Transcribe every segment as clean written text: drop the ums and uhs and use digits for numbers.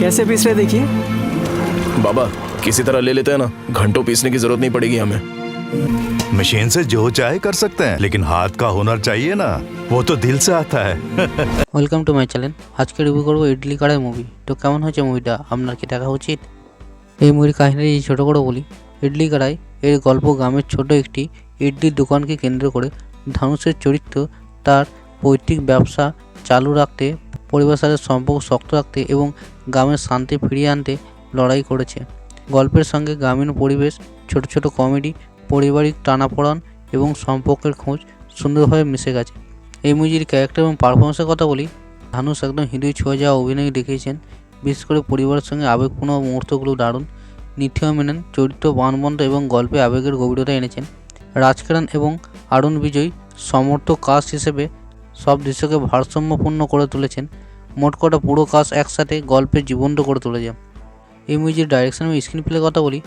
कैसे पीस रहे देखिए। बाबा किसी तरह ले लेते हैं ना, घंटों पीसने की जरूरत नहीं पड़ेगी हमें। मशीन से जो चाहे कर सकते हैं, लेकिन हाथ का हुनर चाहिए ना, वो तो दिल से आता है। Welcome to my channel. আজকে রিভিউ করবো ইডলি কড়াই মুভি। তো কেমন হয়েছে মুভিটা, আপনার কি দেখা উচিত? এই মুভির কাহিনী ছোটো করে বলি। ইডলি কড়াই এর গল্প গ্রামের ছোট একটি ইডলির দোকানকে কেন্দ্র করে ধানুষের চরিত্র তার পৈতৃক ব্যবসা চালু রাখতে, পরিবারের সাথে সম্পর্ক শক্ত রাখতে এবং গ্রামের শান্তি ফিরিয়ে আনতে লড়াই করেছে। গল্পের সঙ্গে গ্রামীণ পরিবেশ, ছোট ছোট কমেডি, পারিবারিক টানাপোড়েন এবং সম্পর্কের খোঁজ সুন্দরভাবে মিশে গেছে। এই মুভির ক্যারেক্টার এবং পারফরমেন্সের কথা বলি। ধানুষ একদম হৃদয় ছুঁয়ে যাওয়া অভিনয় দেখিয়েছেন, বিশেষ করে পরিবারের সঙ্গে আবেগপূর্ণ মুহূর্তগুলো দারুণ। নিথিয়া মেনন চরিত্র প্রাণবন্ত এবং গল্পে আবেগের গভীরতা এনেছেন। রাজকিরণ এবং অরুণ বিজয় সমর্থক কাস্ট হিসেবে সব দৃশ্যকে ভারসাম্যপূর্ণ করে তুলেছেন। মোট কথা পুরো কাস্ট একসাথে গল্পের জীবন্ত করে তুলেছে। এই মুভির ডাইরেকশন এবং স্ক্রিন প্লের কথা বলি।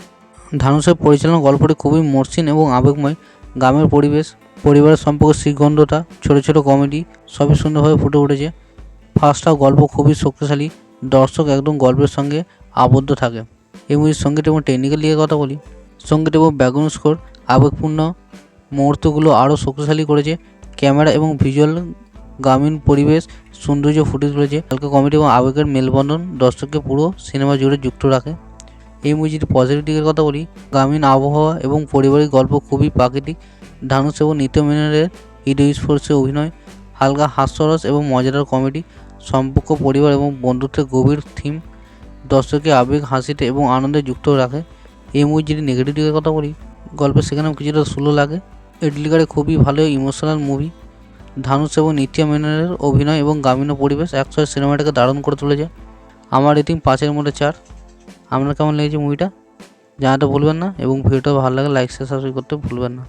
ধানুষের পরিচালনা গল্পটি খুবই মসৃণ এবং আবেগময়। গ্রামের পরিবেশ, পরিবারের সম্পর্কে শ্রীগন্ধতা, ছোটো ছোটো কমেডি সবই সুন্দরভাবে ফুটে উঠেছে। ফার্স্ট হাফ গল্প খুবই শক্তিশালী, দর্শক একদম গল্পের সঙ্গে আবদ্ধ থাকে। এই মুভির সঙ্গীত এবং টেকনিক্যাল দিকের কথা বলি। সঙ্গীত এবং ব্যাকগ্রাউন্ড স্কোর আবেগপূর্ণ মুহূর্তগুলো আরও শক্তিশালী করেছে। ক্যামেরা এবং ভিজুয়াল গ্রামীণ পরিবেশ সৌন্দর্য ফুটে তুলেছে। হালকা কমেডি এবং আবেগের মেলবন্ধন দর্শককে পুরো সিনেমা জুড়ে যুক্ত রাখে। এই মুভির পজিটিভ দিকের কথা বলি। গ্রামীণ আবহাওয়া এবং পারিবারিক গল্প খুবই প্রাকৃতিক। ধানুষ এবং নিথিয়া মেননের হৃদয়স্পর্শী অভিনয়, হালকা হাস্যরস এবং মজাদার কমেডি, সম্পর্ক, পরিবার এবং বন্ধুত্বের গভীর থিম দর্শককে আবেগ, হাসিতে এবং আনন্দে যুক্ত রাখে। এই মুভির যদি নেগেটিভ দিকের কথা বলি, গল্পের সেখানেও কিছুটা স্লো লাগে। ইডলি কড়াই খুবই ভালো ইমোশনাল মুভি। ধানুষ এবং নিথিয়া মেননের অভিনয় এবং গ্রামীণ পরিবেশ একসাথে সিনেমাটাকে দারুণ করে তুলেছে। আমার রেটিং 5-এর মধ্যে 4। আপনার কেমন লেগেছে মুভিটা জানাতে ভুলবেন না, এবং ভিডিওটা ভালো লাগে লাইক শেয়ার সাবস্ক্রাইব করতে ভুলবেন না।